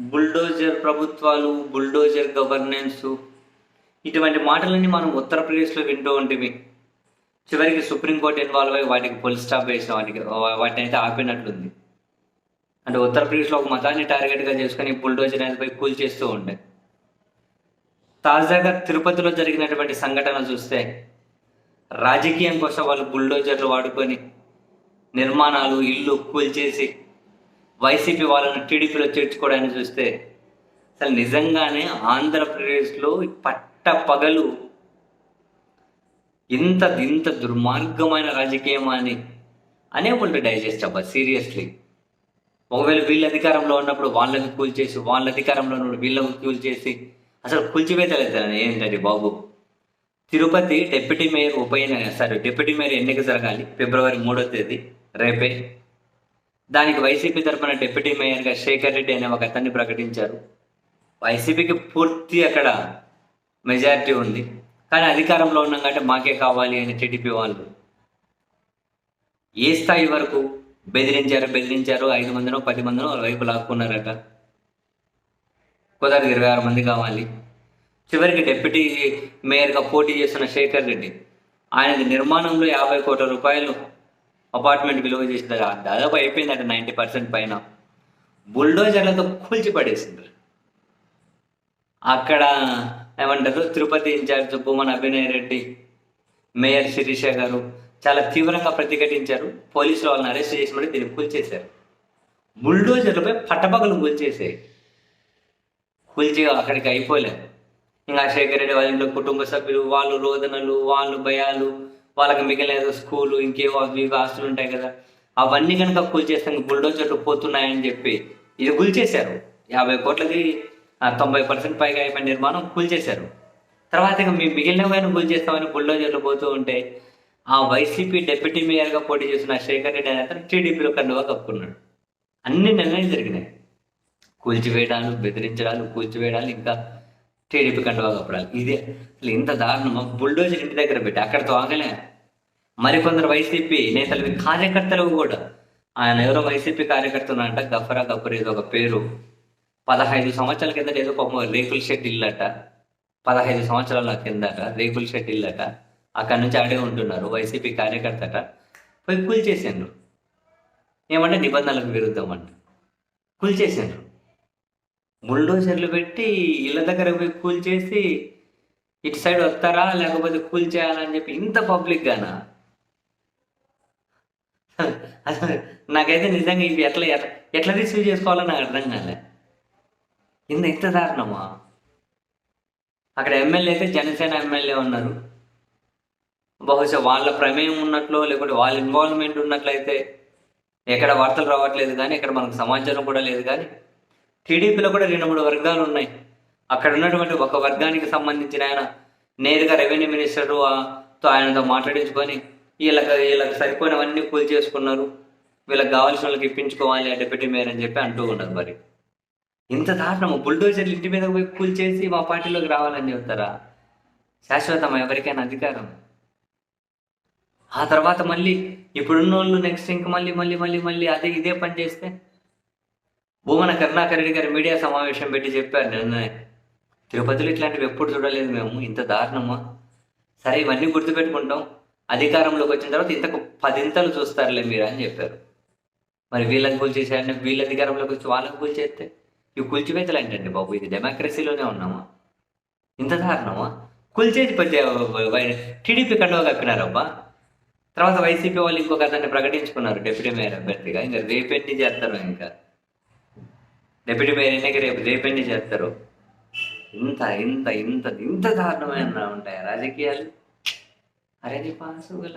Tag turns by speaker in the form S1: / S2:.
S1: Bulldozer ప్రభుత్వాలు, bulldozer governance ఇటువంటి మాటలన్నీ మనం ఉత్తరప్రదేశ్‌లో వింటూ ఉంటిమి. చివరికి సుప్రీంకోర్టు ఇన్వాల్వ్ అయ్యి వాటికి ఫుల్ స్టాప్ వేసిన వాటినైతే ఆపినట్లుంది. అంటే ఉత్తరప్రదేశ్‌లో ఒక మతాన్ని టార్గెట్‌గా చేసుకొని బుల్డోజర్ అనేది పోయి కూల్చేస్తూ ఉండే. తాజాగా తిరుపతిలో జరిగినటువంటి సంఘటన చూస్తే రాజకీయం కోసం వాళ్ళు బుల్డోజర్లు వాడుకొని నిర్మాణాలు, ఇల్లు కూల్చేసి వైసీపీ వాళ్ళను టీడీపీలో చేర్చుకోవడాన్ని చూస్తే అసలు నిజంగానే ఆంధ్రప్రదేశ్లో పగలు ఇంత ఇంత దుర్మార్గమైన రాజకీయమా అనే వాళ్ళు డైజెస్ట్ అవ్వ సీరియస్లీ. ఒకవేళ వీళ్ళ అధికారంలో ఉన్నప్పుడు వాళ్ళని కూల్చేసి, వాళ్ళ అధికారంలో ఉన్నప్పుడు వీళ్ళని కూల్చేసి అసలు కూల్చివేతలేదు ఏంటది బాబు. తిరుపతి డిప్యూటీ మేయర్ ఎన్నిక జరగాలి ఫిబ్రవరి 3వ తేదీ, రేపే. దానికి వైసీపీ తరఫున డిప్యూటీ మేయర్గా శేఖర్ రెడ్డి అనే ఒక అతన్ని ప్రకటించారు. వైసీపీకి పూర్తి అక్కడ మెజారిటీ ఉంది, కానీ అధికారంలో ఉన్నాం కాబట్టి మాకే కావాలి అని టీడీపీ వాళ్ళు ఏ స్థాయి వరకు బెదిరించారు. 5 మందినో 10 మందినో వైపు లాక్కున్నారట. కుదరదు, 26 మంది కావాలి. చివరికి డిప్యూటీ మేయర్గా పోటీ చేస్తున్న శేఖర్ రెడ్డి, ఆయనది నిర్మాణంలో 50 కోట్ల రూపాయలు అపార్ట్మెంట్ విలువ చేసిన దాదాపు అయిపోయిందట 90% పైన. బుల్డోజర్లతో కూల్చి పడేసింది. అక్కడ ఏమంటారు, తిరుపతి ఇన్ఛార్జ్ భూమన్ అభినయ్ రెడ్డి, మేయర్ శిరీష గారు చాలా తీవ్రంగా ప్రతిఘటించారు. పోలీసులు వాళ్ళని అరెస్ట్ చేసి మరి దీన్ని కూల్చేశారు. బుల్డోజర్లపై పట్టపగలు కూల్చి అక్కడికి అయిపోలేదు. ఇంకా శేఖర్ రెడ్డి వాళ్ళ ఇంట్లో కుటుంబ సభ్యులు, వాళ్ళు రోదనలు, వాళ్ళు భయాలు, వాళ్ళకి మిగిలిన స్కూలు, ఇంకేవో అవి ఆస్తులు ఉంటాయి కదా, అవన్నీ కనుక కూల్చేస్తే బుల్డోజర్లు పోతున్నాయని చెప్పి ఇది కూల్చేశారు. 50 కోట్లది 90% పైగా అయిపోయిన నిర్మాణం కూల్చేశారు. తర్వాత ఇక మిగిలినవైనా కూల్చేస్తామని బుల్డోజర్లు పోతూ ఉంటే ఆ వైసీపీ డిప్యూటీ మేయర్గా పోటీ చేసిన శేఖర్ రెడ్డి అనే అతను టీడీపీలో కండువా కప్పుకున్నాడు. అన్ని నిర్ణయాలు జరిగినాయి. కూల్చివేయడాలు, బెదిరించడాలు, కూల్చివేయడాలు, ఇంకా టీడీపీ కండువా కప్పడాలు. ఇదే అసలు ఇంత దారుణమా? బుల్డోజర్ ఇంటి దగ్గర పెట్టి అక్కడితో ఆగలే. మరికొందరు వైసీపీ నేతలు, కార్యకర్తలు కూడా, ఆయన ఎవరో వైసీపీ కార్యకర్తలు అంట, గఫరా గఫర్ ఏదో ఒక పేరు, 15 సంవత్సరాల కిందట ఏదో పాపం రేకుల షెడ్ ఇల్లట, 15 సంవత్సరాల కిందట రేకుల షెడ్ ఇల్లట, అక్కడి నుంచి ఆడే ఉంటున్నారు. వైసీపీ కార్యకర్తట పోయి కూల్చేసిండ్రు. ఏమంటే నిబంధనలకు విరుద్ధం అంట కూల్చేసిండ్రు. బుల్డోజర్లు పెట్టి ఇళ్ళ దగ్గర పోయి కూల్చేసి ఇటు సైడ్ వస్తారా లేకపోతే కూల్చేయాలని చెప్పి ఇంత పబ్లిక్గానా? నాకైతే నిజంగా ఇవి ఎట్లా రిసీవ్ చేసుకోవాలో నాకు అర్థం కాలే. ఇంత దారుణమా? అక్కడ ఎమ్మెల్యే అయితే జనసేన ఎమ్మెల్యే ఉన్నారు. బహుశా వాళ్ళ ప్రమేయం ఉన్నట్లు లేకుంటే వాళ్ళ ఇన్వాల్వ్మెంట్ ఉన్నట్లయితే ఎక్కడ వార్తలు రావట్లేదు, కానీ ఇక్కడ మనకు సమాచారం కూడా లేదు. కానీ టీడీపీలో కూడా 2-3 వర్గాలు ఉన్నాయి. అక్కడ ఉన్నటువంటి ఒక వర్గానికి సంబంధించిన ఆయన నేరుగా రెవెన్యూ మినిస్టర్తో ఆయనతో మాట్లాడించుకొని వీళ్ళకి సరిపోయినవన్నీ కూల్చేసుకున్నారు, వీళ్ళకి కావాల్సిన వాళ్ళకి ఇప్పించుకోవాలి ఆ డిప్యూటీ మేయర్ అని చెప్పి అంటూ ఉన్నారు. మరి ఇంత దారుణము? బుల్డోజర్లు ఇంటి మీద పోయి కూల్చేసి మా పార్టీలోకి రావాలని చెప్తారా? శాశ్వతం ఎవరికైనా అధికారం? ఆ తర్వాత మళ్ళీ ఇప్పుడున్న వాళ్ళు నెక్స్ట్ ఇంక మళ్ళీ ఇదే పని చేస్తే భూమన కరుణాకర్ రెడ్డి గారు మీడియా సమావేశం పెట్టి చెప్పారు నిన్న, తిరుపతిలో ఇట్లాంటివి ఎప్పుడు చూడలేదు మేము, ఇంత దారుణమా? సరే ఇవన్నీ గుర్తుపెట్టుకుంటాం, అధికారంలోకి వచ్చిన తర్వాత ఇంతకు 10 చూస్తారులే మీరు అని చెప్పారు. మరి వీళ్ళని కూల్చేసారని వీళ్ళ అధికారంలోకి వచ్చి వాళ్ళని కూల్చేస్తే ఇవి కూల్చివేతలు ఏంటండి బాబు? ఇది డెమోక్రసీలోనే ఉన్నామా? ఇంత దారుణమా? కూల్చేసి టీడీపీ కండువా కప్పినారబ్బా. తర్వాత వైసీపీ వాళ్ళు ఇంకొక అతన్ని ప్రకటించుకున్నారు డిప్యూటీ మేయర్ అభ్యర్థిగా. ఇంకా రేపెన్ని చేస్తారు, ఇంకా డిప్యూటీ మేయర్ ఎన్నిక రేపెన్ని చేస్తారు. ఇంత ఇంత ఇంత ఇంత దారుణమైన ఉంటాయి రాజకీయాలు. అరే నీ పాసు గల